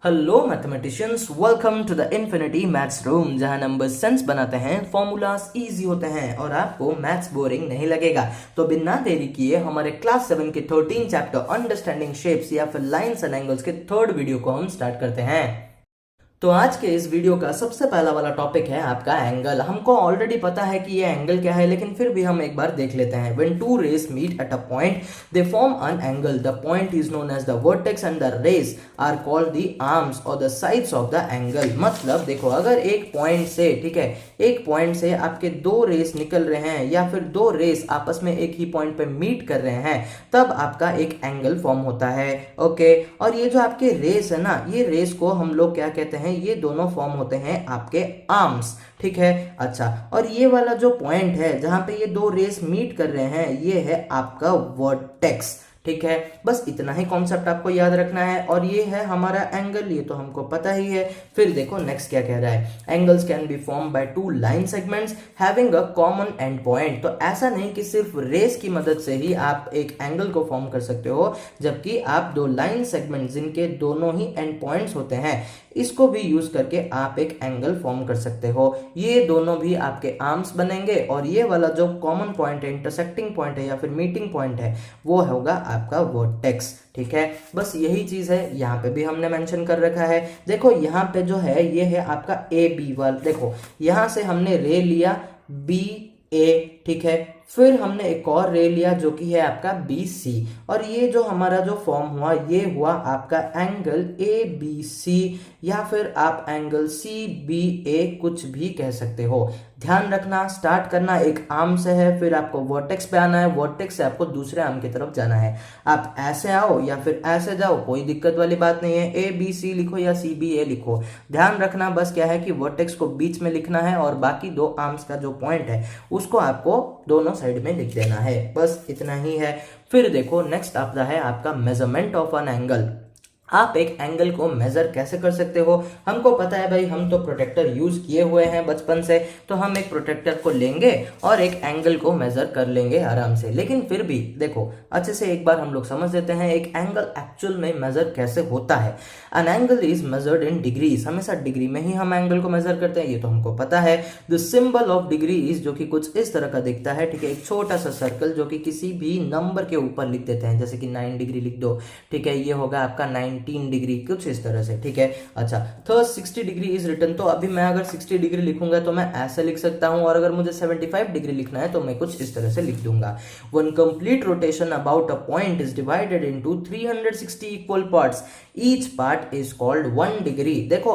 Hello mathematicians, welcome to the infinity maths room, जहां number sense बनाते हैं, formulas easy होते हैं और आपको मैथ्स बोरिंग नहीं लगेगा। तो बिना देरी किए हमारे क्लास 7 के 13 चैप्टर अंडरस्टैंडिंग शेप्स या फिर लाइंस एंड एंगल्स के थर्ड वीडियो को हम स्टार्ट करते हैं। तो आज के इस वीडियो का सबसे पहला वाला टॉपिक है आपका एंगल। हमको ऑलरेडी पता है कि ये एंगल क्या है, लेकिन फिर भी हम एक बार देख लेते हैं। When two rays meet at a point, they form an angle. The point is known as the vertex and the rays are called the arms or the sides of the angle. मतलब देखो, अगर एक point से, ठीक है, एक point से आपके दो रेस निकल रहे हैं या फिर दो रेस आपस में एक ही पॉइंट पे मीट कर रहे हैं, तब आपका एक एंगल फॉर्म होता है। ओके, और ये जो आपके रेस है ना, ये रेस को हम लोग क्या कहते हैं, ये दोनों फॉर्म होते हैं आपके आर्म्स। ठीक है, अच्छा, और ये वाला जो पॉइंट है जहां पे ये दो रेस मीट कर रहे हैं, ये है आपका वर्टेक्स। ठीक है, बस इतना ही कॉन्सेप्ट आपको याद रखना है। और ये है हमारा एंगल, ये तो हमको पता ही है। फिर देखो नेक्स्ट क्या कह रहा है, angles can be form by two line segments having a common and point. तो ऐसा नहीं कि सिर्फ रेस की मदद से ही आप एक एंगल को फॉर्म कर सकते हो, जबकि आप दो लाइन सेगमेंट जिनके दोनों ही एंड पॉइंट्स होते हैं, इसको भी यूज करके आप एक एंगल फॉर्म कर सकते हो। ये दोनों भी आपके आर्म्स बनेंगे और ये वाला जो कॉमन पॉइंट है, इंटरसेक्टिंग पॉइंट है या फिर मीटिंग पॉइंट है, वो होगा आपका वर्टेक्स। ठीक है, बस यही चीज है, यहाँ पे भी हमने मेंशन कर रखा है। देखो यहाँ पे जो है, ये है आपका ए बी वाला। देखो यहाँ से हमने रे लिया बी ए, ठीक है, फिर हमने एक और रे लिया जो कि है आपका बी सी, और ये जो हमारा जो फॉर्म हुआ, ये हुआ आपका एंगल ए बी सी, या फिर आप एंगल सी बी ए कुछ भी कह सकते हो। ध्यान रखना, स्टार्ट करना एक आर्म से है, फिर आपको वर्टेक्स पे आना है, वर्टेक्स से आपको दूसरे आर्म की तरफ जाना है। आप ऐसे आओ या फिर ऐसे जाओ, कोई दिक्कत वाली बात नहीं है। ए बी सी लिखो या सी बी ए लिखो, ध्यान रखना बस क्या है कि वर्टेक्स को बीच में लिखना है और बाकी दो आर्म्स का जो पॉइंट है उसको आपको दोनों साइड में लिख देना है, बस इतना ही है। फिर देखो नेक्स्ट आता है आपका मेजरमेंट ऑफ एन एंगल। आप एक एंगल को मेजर कैसे कर सकते हो, हमको पता है भाई, हम तो प्रोटेक्टर यूज किए हुए हैं बचपन से, तो हम एक प्रोटेक्टर को लेंगे और एक एंगल को मेजर कर लेंगे आराम से। लेकिन फिर भी देखो अच्छे से एक बार हम लोग समझ लेते हैं एक एंगल एक्चुअल में मेजर कैसे होता है। An angle is measured in degrees, हमेशा डिग्री में ही हम एंगल को मेजर करते हैं, ये तो हमको पता है। The symbol of degree is, जो कि कुछ इस तरह का दिखता है, ठीक है, एक छोटा सा सर्कल जो कि किसी भी नंबर के ऊपर लिख देते हैं, जैसे कि 9 डिग्री लिख दो, ठीक है, ये होगा आपका 19 डिग्री, कुछ इस तरह से। ठीक है, अच्छा, तो 60 डिग्री इज रिटन, तो अभी मैं अगर 60 डिग्री लिखूंगा तो मैं ऐसे लिख सकता हूं, और अगर मुझे 75 डिग्री लिखना है तो मैं कुछ इस तरह से लिख दूंगा। One complete rotation about a point is divided into 360 equal parts, each part is called 1 degree. देखो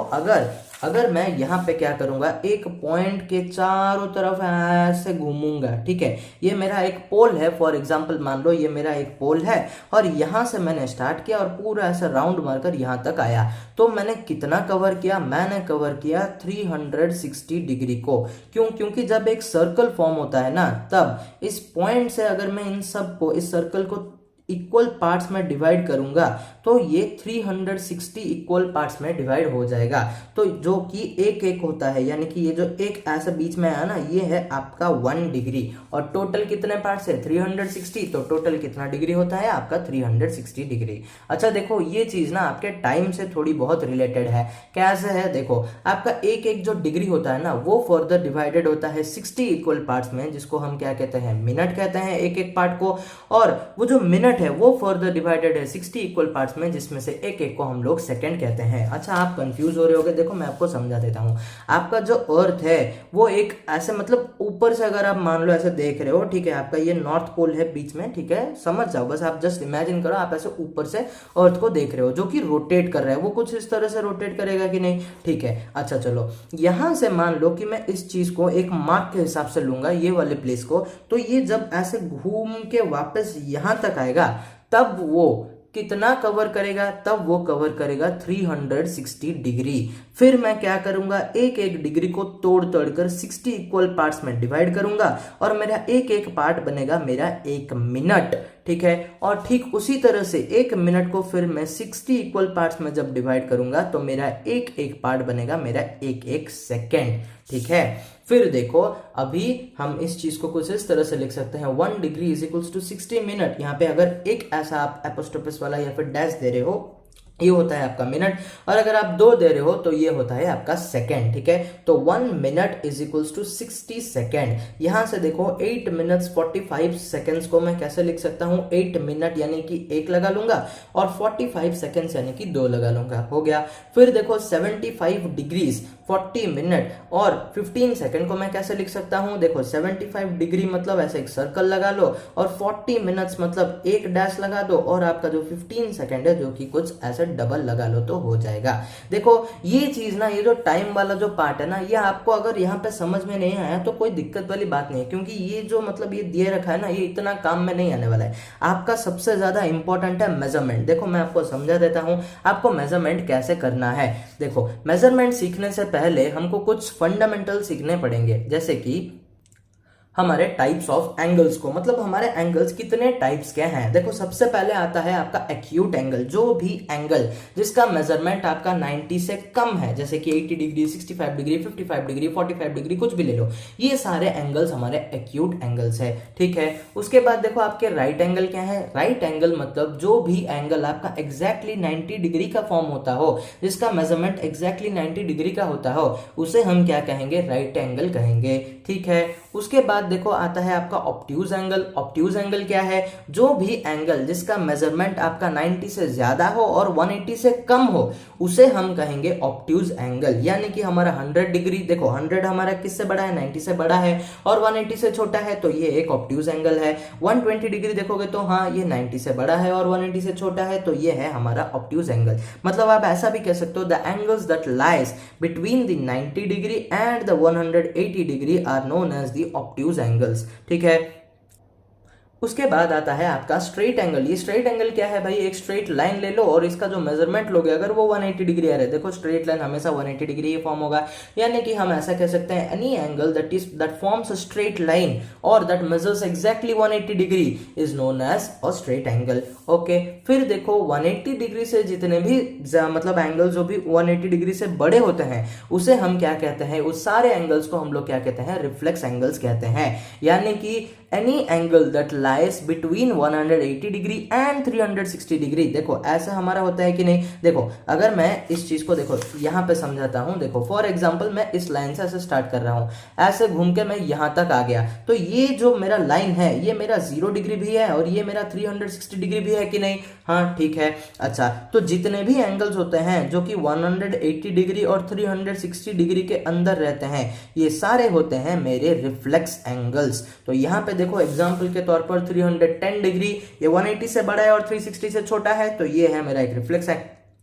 अगर मैं यहाँ पे क्या करूंगा, एक पॉइंट के चारों तरफ ऐसे घूमूंगा, ठीक है, ये मेरा एक पोल है, फॉर एग्जांपल मान लो ये मेरा एक पोल है, और यहां से मैंने स्टार्ट किया और पूरा ऐसे राउंड मारकर यहां तक आया, तो मैंने कितना कवर किया, मैंने कवर किया 360 डिग्री को। क्यों? क्योंकि जब एक सर्कल फॉर्म होता है ना, तब इस पॉइंट से अगर मैं इन सब को, इस सर्कल को इक्वल पार्ट्स में डिवाइड करूंगा तो ये 360 इक्वल पार्ट्स में डिवाइड हो जाएगा, तो जो कि एक एक होता है, यानी कि ये जो एक ऐसा बीच में है ना, ये है आपका 1 डिग्री, और टोटल कितने पार्ट्स है 360, तो टोटल कितना डिग्री होता है आपका 360 डिग्री। अच्छा देखो, ये चीज ना आपके टाइम से थोड़ी बहुत रिलेटेड है। कैसे है, देखो आपका एक एक जो डिग्री होता है ना, वो फर्दर डिवाइडेड होता है 60 इक्वल पार्ट्स में, जिसको हम क्या कहते हैं, मिनट कहते हैं एक एक पार्ट को, और वो जो मिनट है वो फर्दर डिवाइडेड है 60 इक्वल पार्ट्स में, जिसमें से एक एक को हम लोग सेकंड कहते हैं। अच्छा, आप कंफ्यूज हो रहे होगे, देखो मैं आपको समझा देता हूं। आपका जो अर्थ है वो एक ऐसे, मतलब ऊपर से अगर आप मान लो ऐसे देख रहे हो, ठीक है, आपका ये नॉर्थ पोल है बीच में, ठीक है, समझ जाओ, बस आप जस्ट इमेजिन करो, आप ऐसे ऊपर से अर्थ को देख रहे हो जो कि रोटेट कर रहा है, वो कुछ इस तरह से रोटेट करेगा कि नहीं, ठीक है। अच्छा चलो, यहां से मान लो कि मैं इस चीज को एक मार्क के हिसाब से लूंगा, ये वाले प्लेस को, तो ये जब ऐसे घूम के वापस यहां तक आएगा, तब वो कितना कवर करेगा, तब वो कवर करेगा 360 डिग्री। फिर मैं क्या करूंगा, एक एक डिग्री को तोड़ तोड़कर 60 इक्वल पार्ट्स में डिवाइड करूंगा, और मेरा एक एक पार्ट बनेगा मेरा 1 मिनट। ठीक है। और ठीक उसी तरह से 1 मिनट को फिर मैं 60 इक्वल पार्ट्स में जब डिवाइड करूंगा तो मेरा एक एक पार्ट बनेगा मेरा एक एक सेकेंड, ठीक है। फिर देखो अभी हम इस चीज को कुछ इस तरह से लिख सकते हैं 1 degree is equals to 60 minute. यहाँ पे अगर एक ऐसा आप एपोस्ट्रोफिस वाला या फिर डैश दे रहे हो, ये होता है आपका मिनट, और अगर आप 2 दे रहे हो तो ये होता है आपका सेकेंड, ठीक है। तो 1 minute is equals to 60 second. यहां से देखो 8 मिनट्स 45 सेकेंड्स को मैं कैसे लिख सकता हूं, 8 मिनट यानी कि 1 लगा लूंगा और 45 सेकेंड्स यानी कि 2 लगा लूंगा, हो गया। फिर देखो 75 डिग्रीज 40 मिनट और 15 सेकेंड को मैं कैसे लिख सकता हूं, देखो 75 डिग्री मतलब ऐसे एक सर्कल लगा लो और 40 मिनट्स मतलब एक डैश लगा दो और आपका जो 15 सेकेंड है जो कि कुछ ऐसे डबल लगा लो तो हो जाएगा। देखो ये चीज ना, ये जो टाइम वाला जो पार्ट है ना, ये आपको अगर यहाँ पे समझ में नहीं आया तो कोई दिक्कत वाली बात नहीं है, क्योंकि ये जो मतलब ये दिए रखा है ना, ये इतना काम में नहीं आने वाला है। आपका सबसे ज्यादा इंपॉर्टेंट है मेजरमेंट। देखो मैं आपको समझा देता हूं आपको मेजरमेंट कैसे करना है। देखो मेजरमेंट सीखने से पहले हमको कुछ फंडामेंटल सीखने पड़ेंगे, जैसे कि हमारे टाइप्स ऑफ एंगल्स को, मतलब हमारे एंगल्स कितने टाइप्स के हैं। देखो सबसे पहले आता है आपका एक्यूट एंगल, जो भी एंगल जिसका मेजरमेंट आपका 90 से कम है, जैसे कि 80 डिग्री 65 डिग्री 55 डिग्री 45 डिग्री कुछ भी ले लो, ये सारे एंगल्स हमारे एक्यूट एंगल्स है, ठीक है। उसके बाद देखो आपके राइट एंगल क्या है। राइट एंगल मतलब जो भी एंगल आपका एग्जैक्टली 90 डिग्री का फॉर्म होता हो, जिसका मेजरमेंट एग्जैक्टली 90 डिग्री का होता हो, उसे हम क्या कहेंगे, राइट एंगल कहेंगे, ठीक है। उसके बाद देखो आता है आपका ऑब्ट्यूज एंगल। ऑब्ट्यूज एंगल क्या है, जो भी एंगल जिसका मेजरमेंट आपका 90 से ज्यादा हो और 180 से कम हो, उसे हम कहेंगे ऑब्ट्यूज एंगल। यानी कि हमारा 100 डिग्री, देखो 100 हमारा किससे बड़ा है, 90 से बड़ा है, और 180 से छोटा है, तो ये एक ऑब्ट्यूज एंगल है। 120 डिग्री देखोगे तो हाँ ये 90 से बड़ा है और 180 से छोटा है, तो ये है हमारा ऑब्ट्यूज एंगल। मतलब आप ऐसा भी कह सकते हो, the angles that lies between the 90 degree and the 180 degree are known as the obtuse angles, ठीक है। उसके बाद आता है आपका स्ट्रेट एंगल। ये स्ट्रेट एंगल क्या है भाई, एक स्ट्रेट लाइन ले लो और इसका जो मेजरमेंट लोगे अगर वो 180 डिग्री आ रहा है, देखो स्ट्रेट लाइन हमेशा 180 डिग्री ही फॉर्म होगा। यानी कि हम ऐसा कह सकते हैं any angle that forms a straight line और that measures exactly 180 degree is known as a straight angle, okay. फिर देखो 180 डिग्री से जितने भी मतलब एंगल जो भी 180 डिग्री से बड़े होते हैं उसे हम क्या कहते हैं, उस सारे एंगल्स को हम लोग क्या कहते हैं, रिफ्लेक्स एंगल्स कहते हैं। यानी कि any angle that lies between 180 degree and 360 degree. देखो ऐसा हमारा होता है कि नहीं, देखो अगर मैं इस चीज को देखो यहां पे समझाता हूं। देखो फॉर एग्जांपल मैं इस लाइन से ऐसे स्टार्ट कर रहा हूं, ऐसे घूम के मैं यहां तक आ गया, तो ये जो मेरा लाइन है ये मेरा 0 डिग्री भी है और ये मेरा 360 डिग्री भी है कि नहीं, हाँ ठीक है। अच्छा तो जितने भी एंगल्स होते हैं जो कि 180 डिग्री और 360 डिग्री के अंदर रहते हैं, ये सारे होते हैं मेरे रिफ्लेक्स एंगल्स। तो यहाँ पे देखो एग्जांपल के तौर पर 310 डिग्री ये 180 से बड़ा है और 360 से छोटा है, तो ये है मेरा एक रिफ्लेक्स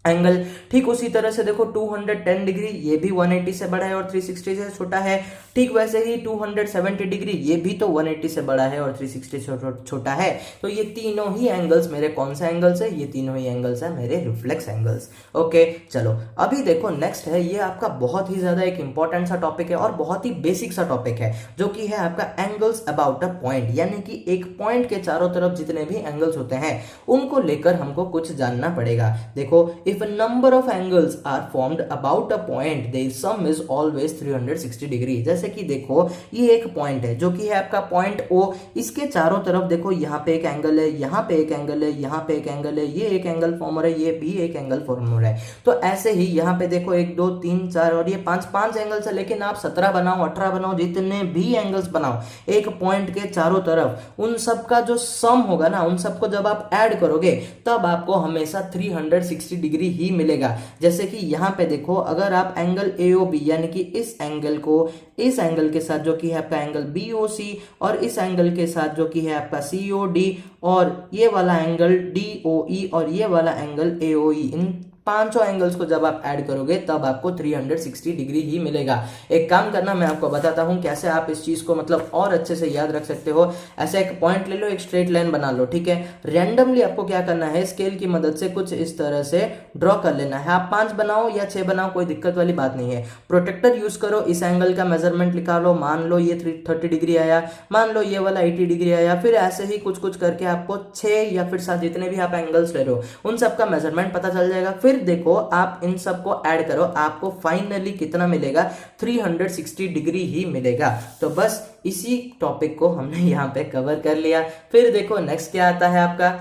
एंगल। ठीक उसी तरह से देखो 210 डिग्री ये भी 180 से बड़ा है और 360 से छोटा है। ठीक वैसे ही 270 डिग्री ये भी तो 180 से बड़ा है और 360 से छोटा है। तो ये तीनों ही एंगल्स मेरे कौन से एंगल्स है, ये तीनों ही एंगल्स है मेरे रिफ्लेक्स एंगल्स, ओके। चलो अभी देखो नेक्स्ट है, ये आपका बहुत ही ज्यादा एक इंपॉर्टेंट सा टॉपिक है और बहुत ही बेसिक सा टॉपिक है, जो कि है आपका एंगल्स अबाउट अ पॉइंट। यानी कि एक पॉइंट के चारों तरफ जितने भी एंगल्स होते हैं उनको लेकर हमको कुछ जानना पड़ेगा। देखो if a number of angles are formed about a point their sum is always 360 degree. जैसे कि देखो ये एक पॉइंट है जो कि है आपका पॉइंट O, इसके चारों तरफ देखो यहाँ पे एक एंगल है, यहाँ पे एक एंगल है, यहाँ पे एक एंगल है, ये एक एंगल फॉर्म हो रहा है, ये भी एक एंगल फॉर्म हो रहा है। तो ऐसे ही यहाँ पे देखो 1 2 3 4 और ये 5 एंगल्स है, लेकिन आप 17 बनाओ 18 बनाओ जितने भी एंगल्स बनाओ एक पॉइंट के चारों तरफ, उन सब का जो सम होगा ना, उन सबको जब आप ऐड करोगे तब आपको हमेशा 360 डिग्री ही मिलेगा। जैसे कि यहाँ पे देखो अगर आप एंगल AOB यानी कि इस एंगल को इस एंगल के साथ जो कि है आपका एंगल BOC और इस एंगल के साथ जो कि है आपका COD और ये वाला एंगल DOE और ये वाला एंगल AOE, इन पांचों एंगल्स को जब आप ऐड करोगे तब आपको 360 डिग्री ही मिलेगा। एक काम करना, मैं आपको बताता हूं कैसे आप इस चीज को मतलब और अच्छे से याद रख सकते हो। ऐसा एक पॉइंट ले लो, एक स्ट्रेट लाइन बना लो, ठीक है। रैंडमली आपको क्या करना है, स्केल की मदद से कुछ इस तरह से ड्रॉ कर लेना है। आप 5 बनाओ या 6 बनाओ, कोई दिक्कत वाली बात नहीं है। प्रोटेक्टर यूज करो, इस एंगल का मेजरमेंट निकालो, मान लो ये 30 डिग्री आया, मान लो ये वाला 80 डिग्री आया, फिर ऐसे ही कुछ कुछ करके आपको 6 या फिर 7 जितने भी आप एंगल्स ले रहे हो उन सबका मेजरमेंट पता चल जाएगा। फिर देखो आप इन सबको ऐड करो, आपको फाइनली कितना मिलेगा, 360 डिग्री ही मिलेगा। तो बस इसी टॉपिक को हमने यहाँ पे कवर कर लिया। फिर देखो नेक्स्ट क्या आता है आपका,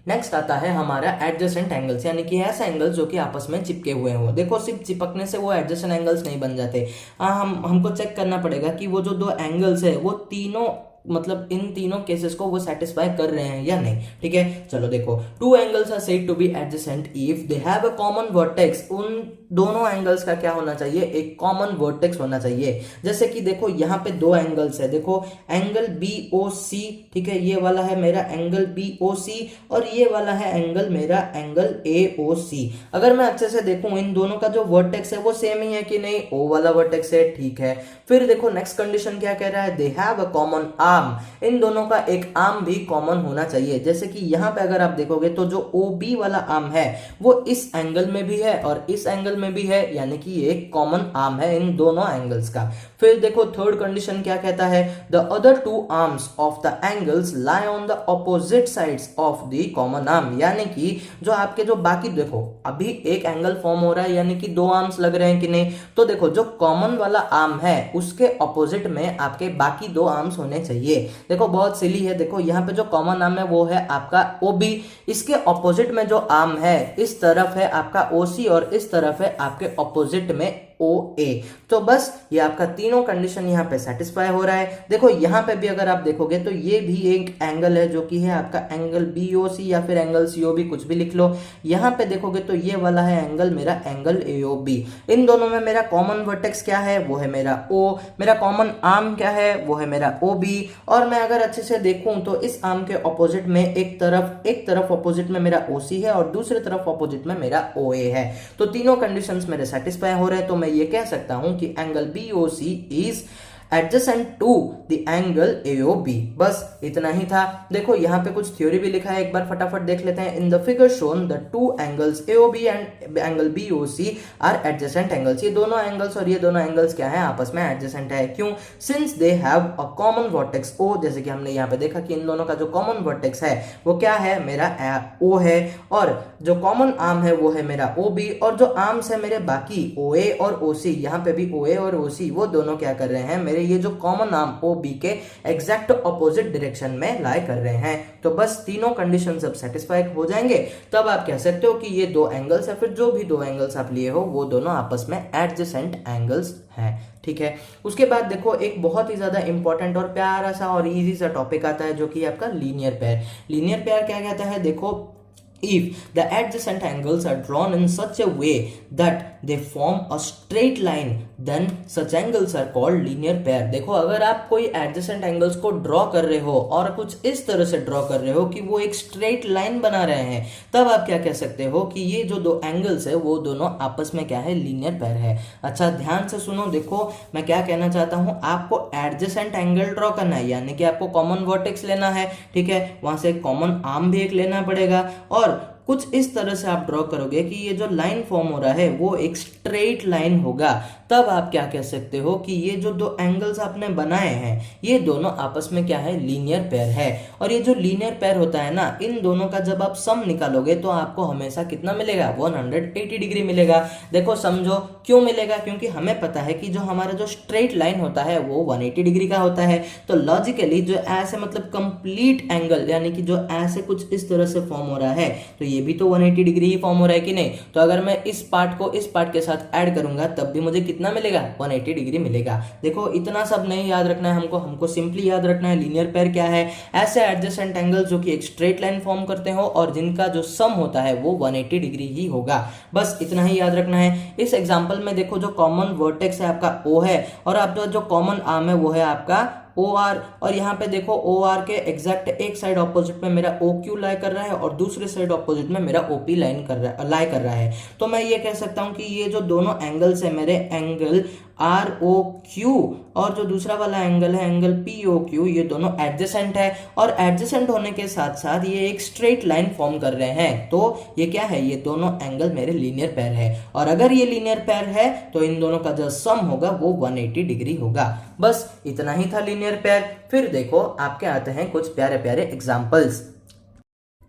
नेक्स्ट आता है हमारा एडजेसेंट एंगल्स, यानी कि ऐसे एंगल्स जो कि आपस में चिपके हुए हो। देखो सिर्फ चिपकने से वो एडजेसेंट एंगल्स नहीं बन जाते। हमको चेक करना पड़ेगा कि वो जो दो एंगल्स है वो तीनों मतलब इन तीनों केसेस को वो सेटिस्फाई कर रहे हैं या नहीं, ठीक है। चलो देखो, two angles are said to be adjacent if they have a common vertex. उन दोनों एंगल्स का क्या होना चाहिए, एक कॉमन वर्टेक्स होना चाहिए। जैसे कि देखो यहाँ पे दो एंगल्स है, देखो एंगल BOC, ठीक है, ये वाला है मेरा एंगल BOC और ये वाला है एंगल मेरा एंगल AOC। अगर मैं अच्छे से देखूं इन दोनों का जो वर्टेक्स है वो सेम ही है कि नहीं, O वाला वर्टेक्स है, ठीक है। फिर देखो नेक्स्ट कंडीशन क्या कह रहा है, they have a common arm. इन दोनों का एक आर्म भी कॉमन होना चाहिए। जैसे कि यहाँ पे अगर आप देखोगे तो जो OB वाला आर्म है वो इस एंगल में भी है और इस एंगल में भी है, यानी कि ये एक कॉमन आर्म है इन दोनों एंगल्स का। फिर देखो थर्ड कंडीशन क्या कहता है, the other two arms of the angles lie on the opposite sides of the common arm. यानी कि जो आपके जो बाकी, देखो अभी एक एंगल फॉर्म हो रहा है यानी कि दो आर्म्स लग रहे हैं कि नहीं, तो देखो जो कॉमन वाला आर्म है उसके ऑपोजिट में आपके बाकी दो आर्म्स होने चाहिए। देखो बहुत सिली है, देखो यहाँ पे जो कॉमन आर्म है वो है आपका OB, इसके ऑपोजिट में जो आर्म है इस तरफ है आपका OC और इस तरफ है आपके ऑपोजिट में OA। तो बस ये आपका तीनों कंडीशन यहाँ पे सेटिस्फाई हो रहा है। देखो यहाँ पे भी अगर आप देखोगे तो ये भी एक एंगल है जो कि है आपका एंगल BOC या फिर एंगल COB, कुछ भी लिख लो। यहाँ पे देखोगे तो ये वाला है एंगल मेरा एंगल AOB। इन दोनों में मेरा कॉमन वर्टेक्स क्या है, वो है मेरा O, मेरा कॉमन आर्म क्या है, वो है मेरा OB। और मैं अगर अच्छे से देखूं तो इस आर्म के ऑपोजिट में एक तरफ ऑपोजिट में मेरा OC है और दूसरी तरफ ऑपोजिट में मेरा OA है। तो तीनों कंडीशंस मेरे सेटिस्फाई हो रहे हैं, तो मैं ये कह सकता हूं कि angle BOC is adjacent to the angle AOB। बस इतना ही था। देखो यहाँ पे कुछ थ्योरी भी लिखा है, एक बार फटाफट देख लेते हैं। In the figure shown the two angles AOB and angle BOC are adjacent angles. ये दोनों एंगल्स और ये दोनों एंगल्स क्या है, आपस में एडजेसेंट है। क्यों, since they have a common vertex O। जैसे कि हमने यहाँ पे देखा कि इन दोनों का जो कॉमन वर्टेक्स है वो क्या है, मेरा O है, और जो कॉमन आर्म है वो है मेरा OB, और जो आर्म्स है मेरे बाकी OA और OC, यहाँ पे भी OA और OC वो दोनों क्या कर रहे हैं, मेरे ये जो कॉमन आर्म OB के एग्जैक्ट ऑपोजिट डायरेक्शन में लाई कर रहे हैं। तो बस तीनों कंडीशन जब सेटिस्फाई हो जाएंगे तब आप कह सकते हो कि ये दो एंगल्स या फिर जो भी दो एंगल्स आप लिए हो वो दोनों आपस में एडजेसेंट एंगल्स हैं, ठीक है। उसके बाद देखो एक बहुत ही ज्यादा इंपॉर्टेंट और प्यारा सा और इजी सा टॉपिक आता है जो कि आपका लीनियर पेयर। लीनियर पेयर क्या कहता है, देखो if the adjacent angles are drawn in such a way that they form a straight line then such angles are called linear pair। देखो अगर आप कोई adjacent angles को ड्रॉ कर रहे हो और कुछ इस तरह से ड्रॉ कर रहे हो कि वो एक स्ट्रेट लाइन बना रहे हैं, तब आप क्या कह सकते हो कि ये जो दो एंगल्स है वो दोनों आपस में क्या है, लीनियर पेयर है। अच्छा ध्यान से सुनो, देखो मैं क्या कहना चाहता हूं, आपको एडजेसेंट एंगल ड्रॉ करना है यानी कि आपको कॉमन वर्टेक्स लेना है, ठीक है, वहां से कॉमन आर्म भी एक लेना पड़ेगा और कुछ इस तरह से आप ड्रॉ करोगे कि ये जो लाइन फॉर्म हो रहा है वो एक स्ट्रेट लाइन होगा। तब आप क्या कह सकते हो कि ये जो दो एंगल्स आपने बनाए हैं ये दोनों आपस में क्या है, लीनियर पेयर है। और ये जो लीनियर पेयर होता है ना, इन दोनों का जब आप सम निकालोगे तो आपको हमेशा कितना मिलेगा, 180 डिग्री मिलेगा। देखो समझो क्यों मिलेगा, क्योंकि हमें पता है कि जो हमारा जो स्ट्रेट लाइन होता है वो 180 डिग्री का होता है। तो लॉजिकली जो ऐसे मतलब कंप्लीट एंगल यानी कि जो ऐसे कुछ इस तरह से फॉर्म हो रहा है तो ये भी तो 180 डिग्री ही फॉर्म हो रहा है कि नहीं। तो अगर मैं इस पार्ट को इस पार्ट के साथ ऐड करूंगा तब भी मुझे कितना मिलेगा, 180 डिग्री मिलेगा। देखो इतना सब नहीं याद रखना है हमको सिंपली याद रखना है लीनियर पेयर क्या है, ऐसे एडजेसेंट एंगल जो कि एक स्ट्रेट लाइन फॉर्म करते हो और जिनका जो सम होता है वो 180 डिग्री ही होगा। बस इतना ही याद रखना है। इस एग्जांपल में देखो जो कॉमन वर्टेक्स है आपका O है और आपका जो कॉमन आर्म है वो है आपका ओ आर, और यहाँ पे देखो ओ आर के एग्जैक्ट एक साइड ऑपोजिट में मेरा ओ क्यू लाई कर रहा है और दूसरे साइड ऑपोजिट में मेरा ओपी लाई कर रहा है। तो मैं ये कह सकता हूं कि ये जो दोनों एंगल्स है मेरे, एंगल आर ओ क्यू और जो दूसरा वाला एंगल है एंगल पी ओ क्यू, ये दोनों एडजेसेंट है, और एडजेसेंट होने के साथ साथ ये एक स्ट्रेट लाइन फॉर्म कर रहे हैं। तो ये क्या है, ये दोनों एंगल मेरे लीनियर पेयर है, और अगर ये लीनियर पेयर है तो इन दोनों का जो सम होगा वो 180 डिग्री होगा। बस इतना ही था लीनियर पेयर। फिर देखो आपके आते हैं कुछ प्यारे प्यारे एग्जाम्पल्स।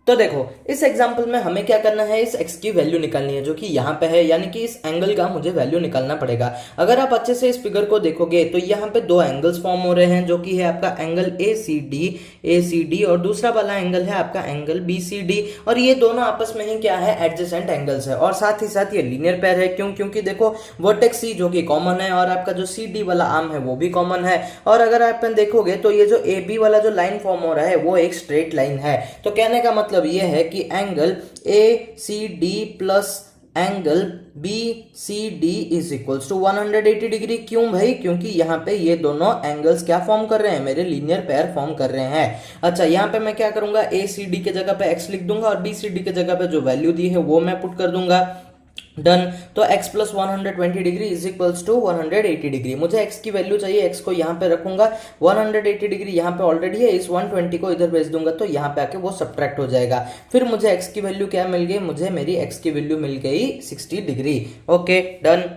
तो देखो इस एग्जाम्पल में हमें क्या करना है, इस x की वैल्यू निकालनी है जो कि यहाँ पे है, यानी कि इस एंगल का मुझे वैल्यू निकालना पड़ेगा। अगर आप अच्छे से इस फिगर को देखोगे तो यहाँ पे दो एंगल्स फॉर्म हो रहे हैं जो कि है आपका एंगल ACD और दूसरा वाला एंगल है आपका एंगल BCD, और ये दोनों आपस में ही क्या है, एडजेसेंट एंगल्स है, और साथ ही साथ ये लीनियर पेयर है। क्यों? क्योंकि देखो वर्टेक्स C जो कि कॉमन है और आपका जो CD वाला आर्म है वो भी कॉमन है, और अगर आप देखोगे तो ये जो AB वाला जो लाइन फॉर्म हो रहा है वो एक स्ट्रेट लाइन है। तो कहने का मतलब ये है कि angle ACD plus angle BCD is equals to 180 degree. क्यों भाई? क्योंकि यहाँ पे ये दोनों एंगल्स क्या फॉर्म कर रहे हैं, मेरे लीनियर पेयर फॉर्म कर रहे हैं। अच्छा, यहाँ पे मैं क्या करूंगा, ACD के जगह पे x लिख दूंगा और BCD के जगह पे जो वैल्यू दी है वो मैं पुट कर दूंगा। डन। तो x plus 120 degree is equals to 180 degree. मुझे x की वैल्यू चाहिए, x को यहाँ पे रखूंगा, 180 डिग्री यहाँ पे ऑलरेडी है, इस 120 को इधर भेज दूंगा तो यहाँ पे आके वो सब्ट्रैक्ट हो जाएगा। फिर मुझे x की वैल्यू क्या मिल गई, मुझे मेरी x की वैल्यू मिल गई 60 डिग्री। Okay done.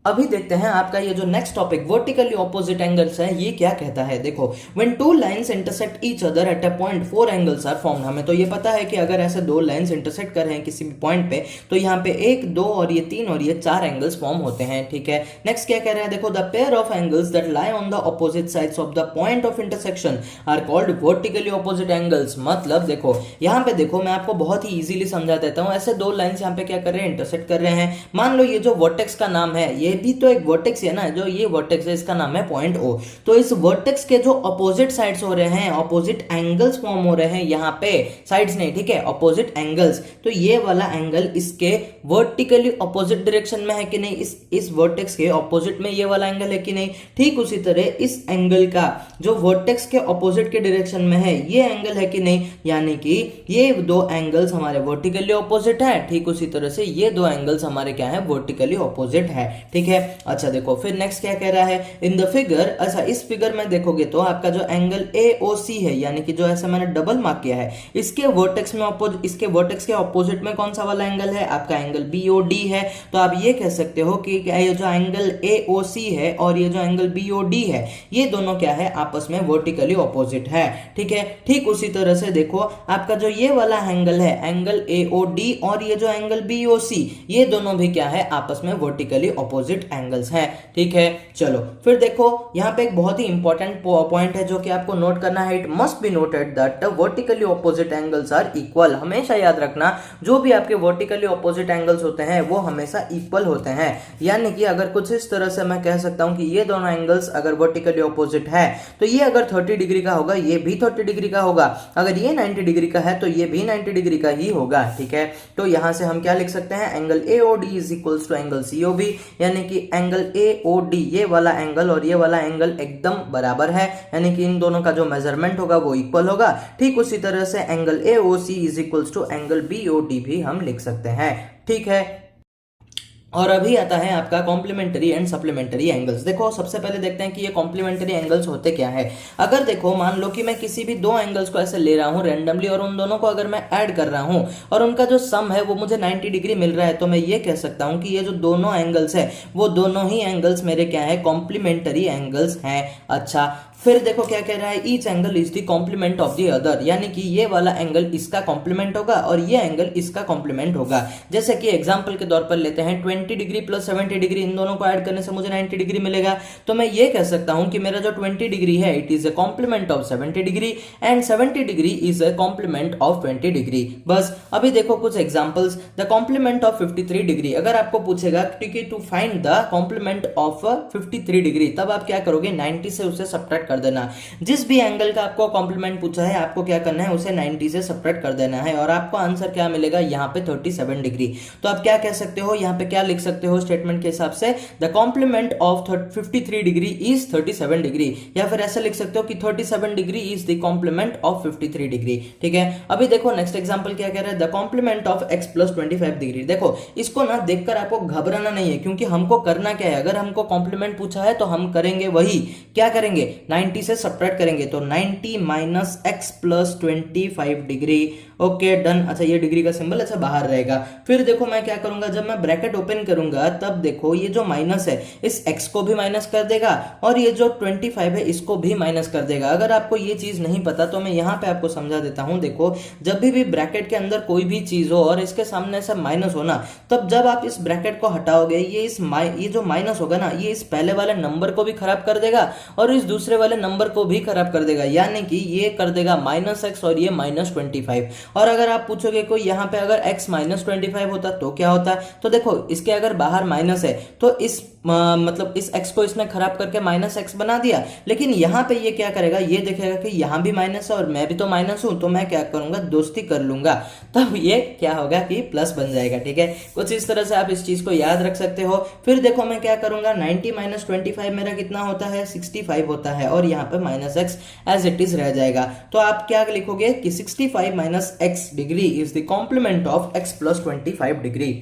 अभी देखते हैं आपका ये जो next topic vertically opposite angles है, ये क्या कहता है। देखो, when two lines intersect each other at a point four angles are formed. हमें तो ये पता है कि अगर ऐसे दो लाइंस इंटरसेक्ट कर रहे हैं किसी भी पॉइंट पे तो यहाँ पे एक, दो और ये तीन और ये चार एंगल्स फॉर्म होते हैं। ठीक है, नेक्स्ट क्या कह रहे हैं, देखो, the pair of angles that lie on the opposite sides of the point of intersection are called vertically opposite angles. मतलब देखो यहाँ पे देखो, मैं आपको बहुत ही इजीली समझा देता हूँ। ऐसे दो लाइंस यहाँ पे क्या कर रहे हैं, इंटरसेक्ट कर रहे हैं। मान लो ये जो वर्टेक्स का नाम है, ये भी तो एक वर्टेक्स है ना, जो ये वर्टेक्स है इसका नाम है पॉइंट O। तो इस वर्टेक्स के जो अपोजिट साइड्स हो रहे हैं, अपोजिट एंगल्स फॉर्म हो रहे हैं यहाँ पे, साइड्स नहीं, ठीक है, अपोजिट एंगल्स। तो ये वाला एंगल इसके वर्टिकली अपोजिट डायरेक्शन में है कि नहीं, इस वर्टेक्स के अपोजिट में ये वाला एंगल है कि नहीं। ठीक उसी तरह इस एंगल का जो वर्टेक्स के अपोजिट के डायरेक्शन में है ये एंगल है कि नहीं, यानी कि ये दो एंगल्स हमारे वर्टिकली अपोजिट है। ठीक उसी तरह से ये दो एंगल्स हमारे क्या है, वर्टिकली अपोजिट है। ठीक है, अच्छा देखो फिर नेक्स्ट क्या कह रहा है, इन द फिगर। अच्छा, इस फिगर में देखोगे तो आपका जो एंगल AOC है, यानी कि जो ऐसा मैंने डबल मार्क किया है, इसके वर्टेक्स में इसके वर्टेक्स के ऑपोजिट में कौन सा वाला एंगल है, आपका एंगल BOD है। तो आप ये कह सकते हो कि ये जो एंगल AOC है और ये जो एंगल BOD है, ये दोनों क्या है, आपस में वर्टिकली ऑपोजिट है। ठीक है, ठीक उसी तरह से देखो आपका जो ये वाला एंगल है, एंगल AOD और ये जो एंगल BOC, ये दोनों भी क्या है, आपस में वर्टिकली ऑपोजिट एंगल्स है। ठीक है, चलो फिर देखो यहाँ पे एक बहुत ही इंपॉर्टेंट पॉइंट है जो कि आपको नोट करना है। It must be noted that vertically opposite angles are equal. हमेशा याद रखना, जो भी आपके वर्टिकली ऑपोजिट एंगल्स होते हैं वो हमेशा इक्वल होते हैं। यानी कि अगर कुछ इस तरह से मैं कह सकता हूं कि ये दोनों एंगल्स अगर वर्टिकली ऑपोजिट है तो ये अगर 30 डिग्री का होगा, ये भी 30 डिग्री का होगा। अगर ये 90 डिग्री का है तो ये भी 90 डिग्री का ही होगा। ठीक है, तो यहां से हम क्या लिख सकते हैं, angle AOD is equals to angle COB, यानी कि एंगल AOD ये वाला एंगल और ये वाला एंगल एकदम बराबर है, यानी कि इन दोनों का जो मेजरमेंट होगा वो इक्वल होगा। ठीक उसी तरह से angle AOC is equals to angle BOD भी हम लिख सकते हैं। ठीक है, और अभी आता है आपका कॉम्प्लीमेंट्री एंड सप्लीमेंट्री एंगल्स। देखो सबसे पहले देखते हैं कि ये कॉम्प्लीमेंट्री एंगल्स होते क्या है। अगर देखो मान लो कि मैं किसी भी दो एंगल्स को ऐसे ले रहा हूं रैंडमली और उन दोनों को अगर मैं ऐड कर रहा हूं और उनका जो सम है वो मुझे 90 डिग्री मिल रहा है, तो मैं ये कह सकता हूं कि ये जो दोनों एंगल्स है वो दोनों ही एंगल्स मेरे क्या है, कॉम्प्लीमेंट्री एंगल्स हैं। अच्छा, फिर देखो क्या कह रहा है, each angle is the complement of the other, यानी कि ये वाला एंगल इसका कॉम्प्लीमेंट होगा और ये एंगल इसका कॉम्प्लीमेंट होगा। जैसे कि एग्जांपल के तौर पर लेते हैं 20 डिग्री प्लस 70 डिग्री, इन दोनों को ऐड करने से मुझे 90 डिग्री मिलेगा। तो मैं ये कह सकता हूं कि मेरा जो 20 डिग्री है it is a complement of 70 degree and 70 degree is a complement of 20 degree. बस अभी देखो कुछ examples. The complement of 53 degree, अगर आपको पूछेगा to find the complement of 53 degree, तब आप क्या करोगे, 90 से उसे सब्ट्रैक्ट कर कर देना। जिस भी एंगल का आपको कॉम्प्लीमेंट पूछा है आपको क्या करना है, उसे 90 से सब्ट्रैक्ट कर देना है और आपको आंसर क्या मिलेगा, यहाँ पे 37 डिग्री। तो आप क्या कह सकते हो, यहाँ पे क्या लिख सकते हो स्टेटमेंट के हिसाब से, the complement of 53 degree is 37 degree, या फिर ऐसा लिख सकते हो कि 37 degree is the complement of 53 degree. ठीक है, अभी देखो नेक्स्ट एग्जांपल क्या कह रहा है, the complement of x plus 25 degree. देखो इसको ना देखकर आपको घबराना नहीं है, क्योंकि हमको करना क्या है, अगर हमको कॉम्प्लीमेंट पूछा है तो हम करेंगे वही, क्या करेंगे, 90 से सब्ट्रैक्ट करेंगे। तो 90 minus x plus 25 degree. Okay done. अच्छा ये डिग्री का सिंबल अच्छा बाहर रहेगा। फिर देखो मैं क्या करूंगा, जब मैं ब्रैकेट ओपन करूंगा तब देखो ये जो माइनस है इस x को भी माइनस कर देगा और ये जो 25 है इसको भी माइनस कर देगा। अगर आपको ये चीज नहीं पता तो मैं यहाँ पे आपको समझा देता हूँ। देखो जब भी ब्रैकेट के अंदर कोई भी चीज हो और इसके सामने से माइनस हो ना, तब जब आप इस ब्रैकेट को हटाओगे ये जो माइनस होगा ना, ये इस पहले वाले नंबर को भी खराब कर देगा और इस दूसरे वाले नंबर को भी खराब कर देगा, यानी कि ये कर देगा -x और ये -25। और अगर आप पूछोगे कोई यहाँ पे अगर x -25 होता तो क्या होता, तो देखो इसके अगर बाहर माइनस है तो इस मतलब इस x को इसने खराब करके -x बना दिया, लेकिन यहाँ पे ये क्या करेगा, ये देखेगा कि यहाँ भी माइनस है और मैं भी तो माइनस हूं, तो मैं क्या करूंगा, दोस्ती कर लूंगा, तब ये क्या होगा कि प्लस बन जाएगा। ठीक है, कुछ इस तरह से आप इस चीज को याद रख सकते हो। फिर देखो मैं क्या करूंगा, 90 माइनस 25 मेरा कितना होता है, 65 होता है और यहाँ पे -x एज इट इज रह जाएगा। तो आप क्या लिखोगे कि 65 minus x degree is the complement of x plus 25 degree.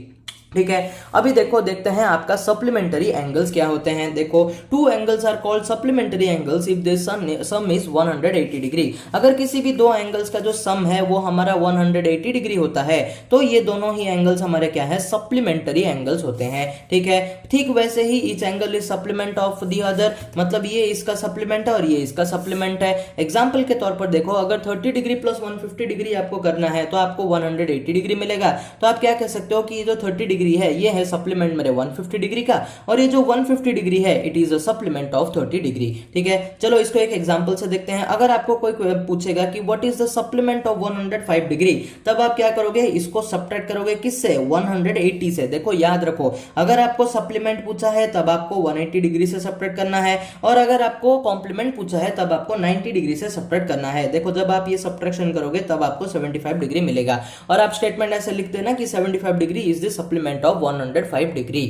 ठीक है, अभी देखो देखते हैं आपका सप्लीमेंट्री एंगल्स क्या होते हैं। देखो two angles are called supplementary angles if the sum is 180 degree. अगर किसी भी दो एंगल्स का जो सम है वो हमारा 180 डिग्री होता है तो ये दोनों ही एंगल्स हमारे क्या है, सप्लीमेंट्री एंगल्स होते हैं। ठीक है, ठीक वैसे ही each angle is supplement of the other, मतलब ये इसका सप्लीमेंट है और ये इसका सप्लीमेंट है। एग्जाम्पल के तौर पर देखो अगर 30 डिग्री प्लस 150 डिग्री आपको करना है तो आपको 180 डिग्री मिलेगा। तो आप क्या कह सकते हो कि ये जो 30 डिग्री है ये है सप्लीमेंट मेरे 150 डिग्री का और ये जो 150 डिग्री है it is a supplement of 30 degree. ठीक है, चलो इसको एक एग्जांपल से देखते हैं। अगर आपको कोई पूछेगा कि what is the supplement of 105 degree, तब आप क्या करोगे, इसको सब्ट्रैक्ट करोगे किससे, 180 से। देखो याद रखो, अगर आपको सप्लीमेंट पूछा है तब आपको 180 डिग्री से सब्ट्रैक्ट करना है और अगर आपको कॉम्प्लीमेंट पूछा है तब आपको 90 डिग्री से सब्ट्रैक्ट करना है। देखो जब आप ये सब्ट्रैक्शन करोगे तब आपको 75 डिग्री मिलेगा और आप स्टेटमेंट ऐसे लिखते हैं ना कि 75 degree is the supplement of 105 degree.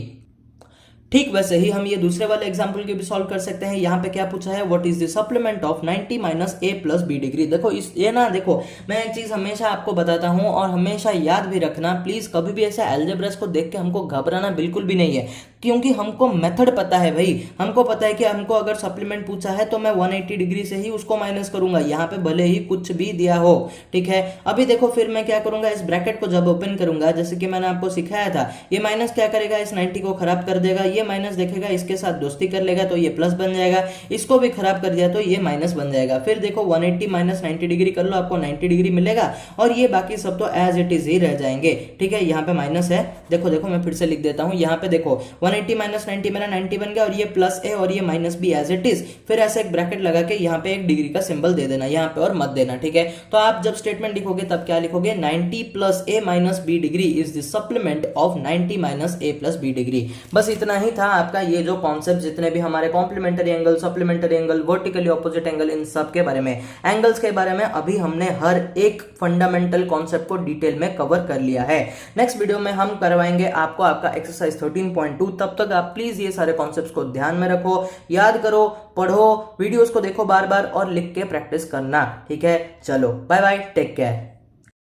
ठीक वैसे ही हम ये दूसरे वाले एग्जांपल के भी सॉल्व कर सकते हैं। यहाँ पे क्या पूछा है, what is the supplement of 90 minus a plus b degree. देखो इस ये ना, देखो मैं एक चीज हमेशा आपको बताता हूं और हमेशा याद भी रखना, प्लीज कभी भी ऐसे अलजेब्रास को देख के हमको घबराना बिल्कुल भी नहीं है, क्योंकि हमको मेथड पता है भाई। हमको पता है कि हमको अगर सप्लीमेंट पूछा है तो मैं 180 डिग्री से ही उसको माइनस करूंगा, यहाँ पे भले ही कुछ भी दिया हो। ठीक है, अभी देखो फिर मैं क्या करूंगा, इस ब्रैकेट को जब ओपन करूंगा जैसे कि मैंने आपको सिखाया था, ये माइनस क्या करेगा, इस 90 को खराब कर देगा, ये माइनस देखेगा इसके साथ दोस्ती कर लेगा तो ये प्लस बन जाएगा, इसको भी खराब कर दिया तो ये माइनस बन जाएगा। फिर देखो 180 माइनस 90 डिग्री कर लो, आपको 90 डिग्री मिलेगा और ये बाकी सब तो एज इट इज ही रह जाएंगे। ठीक है, यहाँ पे माइनस है, देखो देखो मैं फिर से लिख देता हूँ, यहाँ पे देखो 180 माइनस 90 मेरा 90 बन गया और ये प्लस है और ये माइनस भी एज इट इज। फिर ऐसे एक ब्रैकेट लगा के यहाँ पे एक डिग्री का सिंबल दे देना यहाँ पे और मत देना। ठीक है, तो आप जब स्टेटमेंट लिखोगे तब क्या लिखोगे, 90 plus a minus b degree is the supplement of 90 minus a plus b degree. बस इतना ही था आपका ये जो कॉन्सेप्ट, जितने भी हमारे complementary angle, supplementary angle, vertically opposite angle, इन सब के बारे में, एंगल्स के बारे में अभी हमने हर एक फंडामेंटल कॉन्सेप्ट को डिटेल में कवर कर लिया है। नेक्स्ट वीडियो में हम करवाएंगे आपको आपका एक्सरसाइज 13.2। तब तक आप प्लीज ये सारे कॉन्सेप्ट्स को ध्यान में रखो, याद करो, पढ़ो, वीडियोस को देखो बार बार और लिख के प्रैक्टिस करना। ठीक है, चलो बाय बाय, टेक केयर।